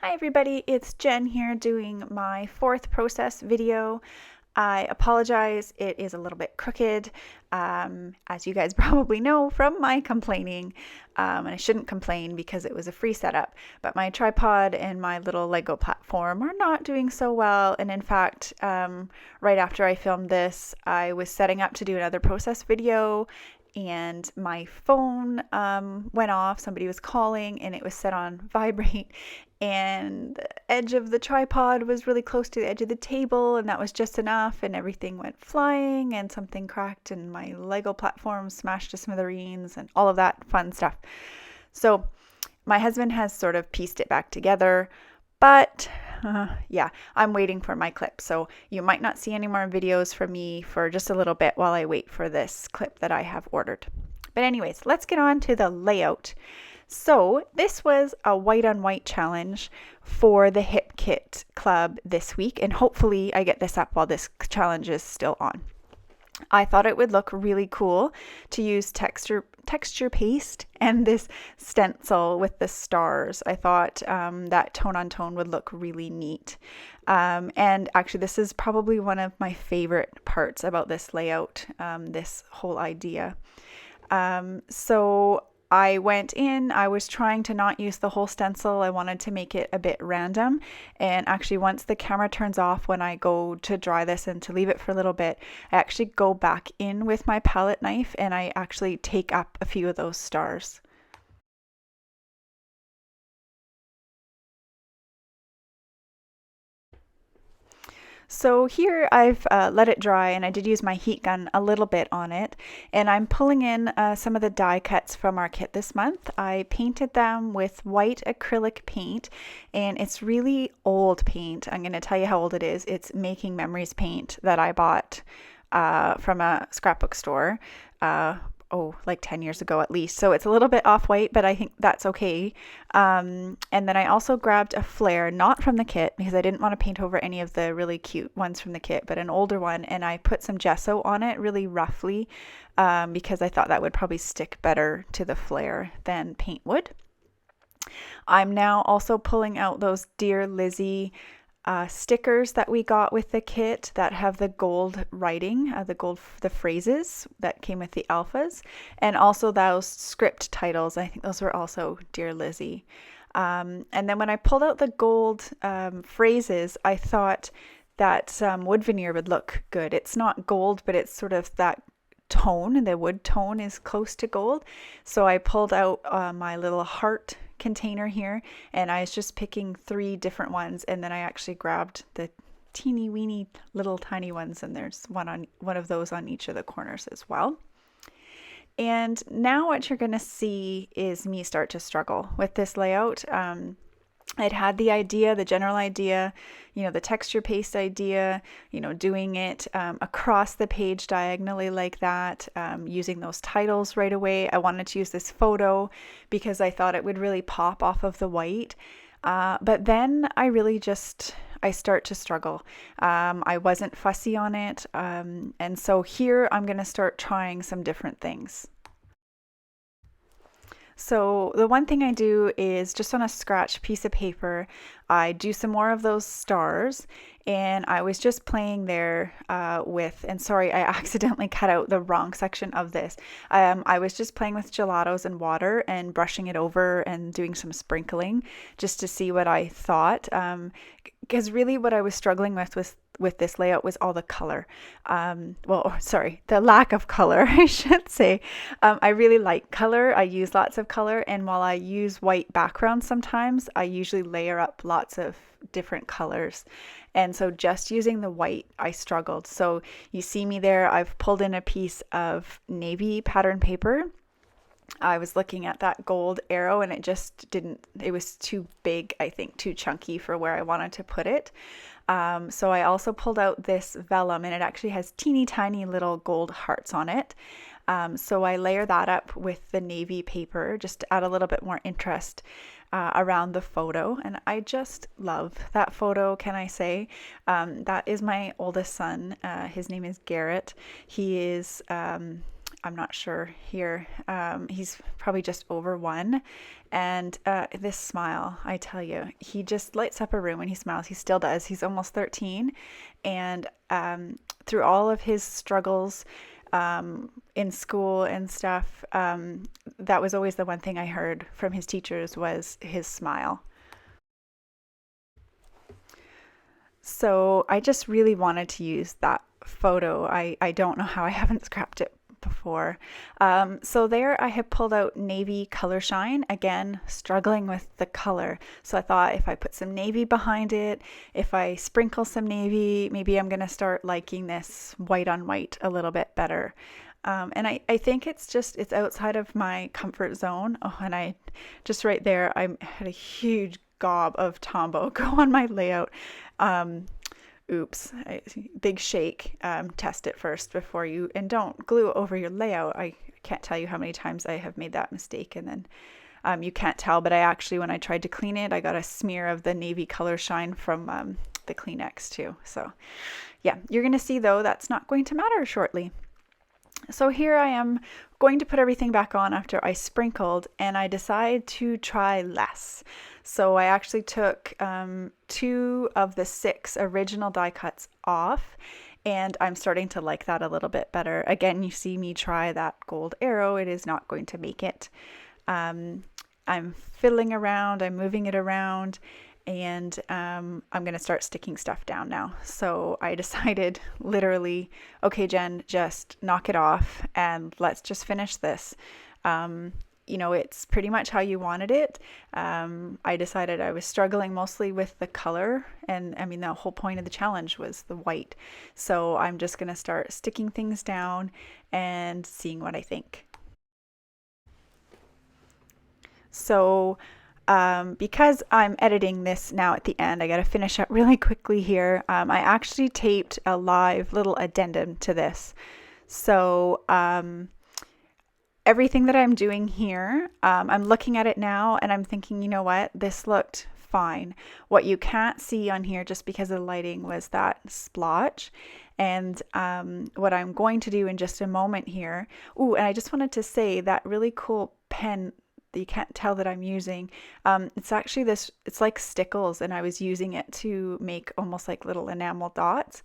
Hi everybody, it's Jen here doing my fourth process video. I apologize, it is a little bit crooked, as you guys probably know from my complaining, and I shouldn't complain because it was a free setup, but my tripod and my little Lego platform are not doing so well, and in fact, right after I filmed this, I was setting up to do another process video, and my phone went off. Somebody was calling and it was set on vibrate, and the edge of the tripod was really close to the edge of the table, and that was just enough, and everything went flying and something cracked and my Lego platform smashed to smithereens and all of that fun stuff. So my husband has sort of pieced it back together, but yeah, I'm waiting for my clip. So you might not see any more videos from me for just a little bit while I wait for this clip that I have ordered. But anyways, let's get on to the layout. So this was a white on white challenge for the Hip Kit Club this week, and hopefully I get this up while this challenge is still on. I thought it would look really cool to use texture paste and this stencil with the stars. I thought that tone on tone would look really neat. And actually, this is probably one of my favorite parts about this layout, this whole idea. So I went in, I was trying to not use the whole stencil. I wanted to make it a bit random. And actually, once the camera turns off, when I go to dry this and to leave it for a little bit, I actually go back in with my palette knife and I actually take up a few of those stars. So here I've let it dry, and I did use my heat gun a little bit on it, and I'm pulling in some of the die cuts from our kit this month. I painted them with white acrylic paint, and it's really old paint. I'm going to tell you how old it is. It's Making Memories paint that I bought from a scrapbook store. Like 10 years ago at least. So it's a little bit off white, but I think that's okay. And then I also grabbed a flare, not from the kit, because I didn't want to paint over any of the really cute ones from the kit, but an older one. And I put some gesso on it really roughly because I thought that would probably stick better to the flare than paint would. I'm now also pulling out those Dear Lizzie stickers that we got with the kit that have the gold writing, the phrases that came with the alphas, and also those script titles. I think those were also Dear Lizzie. And then when I pulled out the gold phrases, I thought that wood veneer would look good. It's not gold, but it's sort of that tone. The wood tone is close to gold. So I pulled out my little heart container here, and I was just picking 3 different ones, and then I actually grabbed the teeny weeny little tiny ones, and there's one of those on each of the corners as well. And now what you're going to see is me start to struggle with this layout. I'd had the general idea, the texture paste idea, doing it across the page diagonally like that, using those titles right away. I wanted to use this photo because I thought it would really pop off of the white. But then I start to struggle. I wasn't fussy on it. And so here I'm going to start trying some different things. So the one thing I do is just on a scratch piece of paper, I do some more of those stars, and I was just playing there and sorry, I accidentally cut out the wrong section of this. I was just playing with gelatos and water and brushing it over and doing some sprinkling just to see what I thought. Because really what I was struggling with this layout was all the color. The lack of color, I should say. I really like color. I use lots of color, and while I use white backgrounds sometimes, I usually layer up lots of different colors. And so just using the white, I struggled. So you see me there, I've pulled in a piece of navy pattern paper. I was looking at that gold arrow, and it was too big, I think, too chunky for where I wanted to put it. So I also pulled out this vellum, and it actually has teeny tiny little gold hearts on it. So I layer that up with the navy paper just to add a little bit more interest around the photo. And I just love that photo, can I say? That is my oldest son. His name is Garrett. He is I'm not sure here. He's probably just over 1. And this smile, I tell you, he just lights up a room when he smiles. He still does. He's almost 13. And through all of his struggles in school and stuff, that was always the one thing I heard from his teachers was his smile. So I just really wanted to use that photo. I don't know how I haven't scrapped it before. So there I have pulled out navy color shine, again, struggling with the color. So I thought if I put some navy behind it, if I sprinkle some navy, maybe I'm going to start liking this white on white a little bit better. And I think it's outside of my comfort zone. Oh, and I just right there, I had a huge gob of Tombow go on my layout. Um, big shake. Test it first before you, and don't glue over your layout. I can't tell you how many times I have made that mistake, and then you can't tell, but I actually, when I tried to clean it, I got a smear of the navy color shine from the Kleenex too. So yeah, you're going to see though, that's not going to matter shortly. So here I am going to put everything back on after I sprinkled, and I decide to try less. So I actually took 2 of the 6 original die cuts off, and I'm starting to like that a little bit better. Again, you see me try that gold arrow. It is not going to make it. I'm fiddling around, I'm moving it around, and I'm going to start sticking stuff down now. So I decided literally, okay, Jen, just knock it off and let's just finish this. It's pretty much how you wanted it. I decided I was struggling mostly with the color, and I mean, the whole point of the challenge was the white. So I'm just going to start sticking things down and seeing what I think. So because I'm editing this now at the end, I got to finish up really quickly here. I actually taped a live little addendum to this. So everything that I'm doing here, I'm looking at it now and I'm thinking, you know what, this looked fine. What you can't see on here just because of the lighting was that splotch. And what I'm going to do in just a moment here. Ooh, and I just wanted to say that really cool pen that you can't tell that I'm using. It's actually it's like stickles, and I was using it to make almost like little enamel dots.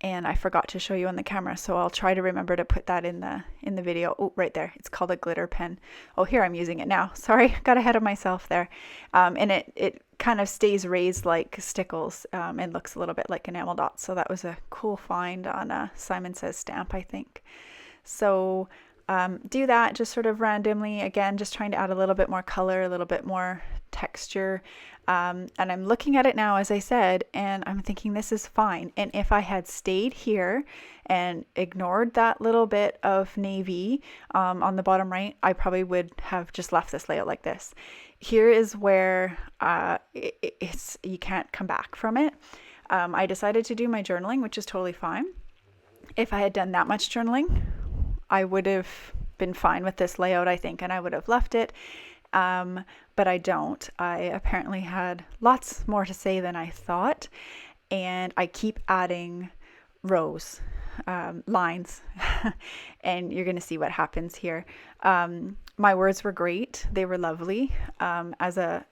And I forgot to show you on the camera, so I'll try to remember to put that in the video. Oh, right there. It's called a glitter pen. Oh, here I'm using it now. Sorry, got ahead of myself there. And it kind of stays raised like stickles and looks a little bit like enamel dots. So that was a cool find on a Simon Says stamp, I think. So do that just sort of randomly. Again, just trying to add a little bit more color, a little bit more texture. And I'm looking at it now, as I said, and I'm thinking this is fine. And if I had stayed here and ignored that little bit of navy on the bottom right, I probably would have just left this layout like this. Here is where you can't come back from it. I decided to do my journaling, which is totally fine. If I had done that much journaling, I would have been fine with this layout, I think, and I would have left it. But I don't. I apparently had lots more to say than I thought, and I keep adding rows, lines, and you're going to see what happens here. My words were great. They were lovely. As a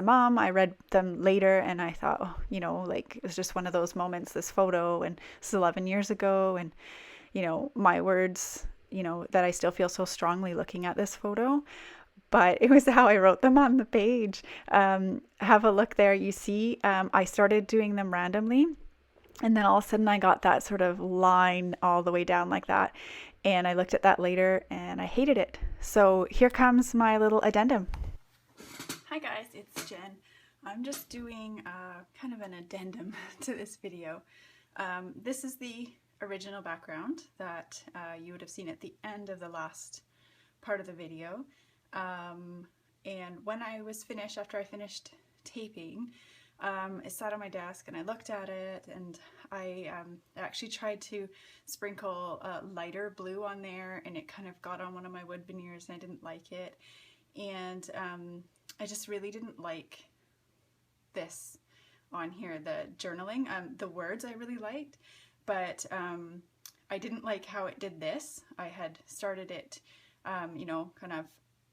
mom, I read them later, and I thought, oh, like it was just one of those moments. This photo, and this is 11 years ago, and my words, that I still feel so strongly looking at this photo. But it was how I wrote them on the page. Have a look there. You see, I started doing them randomly, and then all of a sudden I got that sort of line all the way down like that. And I looked at that later and I hated it. So here comes my little addendum. Hi guys, it's Jen. I'm just doing kind of an addendum to this video. This is the original background that you would have seen at the end of the last part of the video. And when I was finished, after I finished taping, I sat on my desk and I looked at it, and I actually tried to sprinkle lighter blue on there, and it kind of got on one of my wood veneers and I didn't like it. And I just really didn't like this on here, the journaling. The words I really liked, but I didn't like how it did this. I had started it, you know, kind of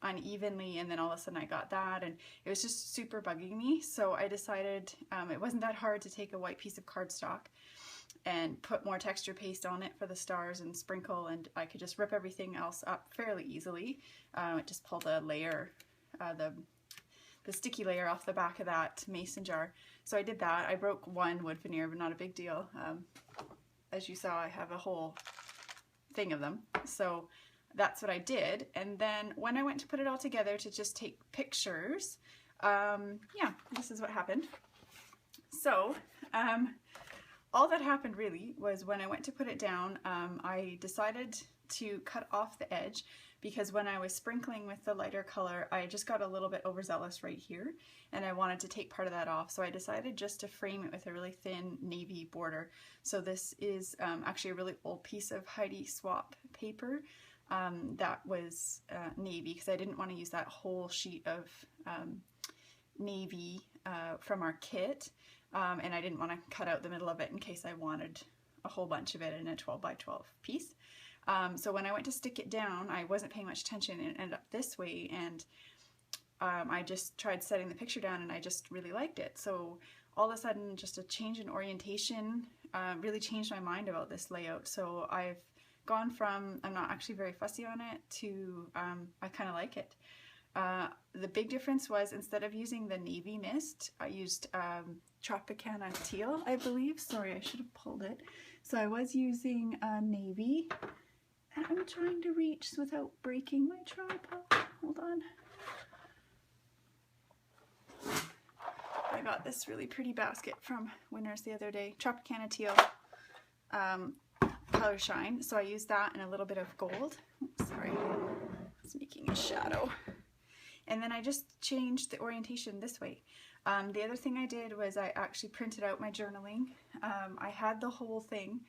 unevenly, and then all of a sudden I got that, and it was just super bugging me. So I decided it wasn't that hard to take a white piece of cardstock and put more texture paste on it for the stars and sprinkle, and I could just rip everything else up fairly easily. Just pull the layer, the sticky layer off the back of that mason jar. So I did that. I broke one wood veneer, but not a big deal. As you saw, I have a whole thing of them. So that's what I did. And then when I went to put it all together to just take pictures, yeah, this is what happened. So all that happened really was when I went to put it down, I decided to cut off the edge, because when I was sprinkling with the lighter color, I just got a little bit overzealous right here, and I wanted to take part of that off. So I decided just to frame it with a really thin navy border. So this is actually a really old piece of Heidi Swap paper that was navy, because I didn't want to use that whole sheet of navy from our kit, and I didn't want to cut out the middle of it in case I wanted a whole bunch of it in a 12 by 12 piece. So when I went to stick it down, I wasn't paying much attention, and it ended up this way, and I just tried setting the picture down, and I just really liked it. So all of a sudden, just a change in orientation really changed my mind about this layout. So I've gone from I'm not actually very fussy on it to I kind of like it. The big difference was, instead of using the navy mist, I used Tropicana teal, I believe. Sorry, I should have pulled it. So I was using navy, and I'm trying to reach without breaking my tripod. Hold on. I got this really pretty basket from Winners the other day. Tropicana teal color shine. So I used that and a little bit of gold. Oops, sorry, it's making a shadow. And then I just changed the orientation this way. The other thing I did was I actually printed out my journaling. I had the whole thing,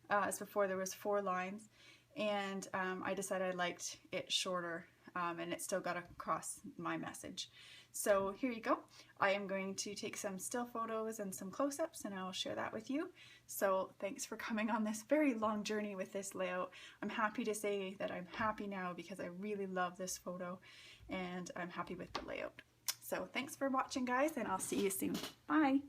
as before there was 4 lines, and I decided I liked it shorter, and it still got across my message. So here you go. I am going to take some still photos and some close-ups, and I'll share that with you. So thanks for coming on this very long journey with this layout. I'm happy to say that I'm happy now, because I really love this photo, and I'm happy with the layout. So thanks for watching, guys, and I'll see you soon. Bye!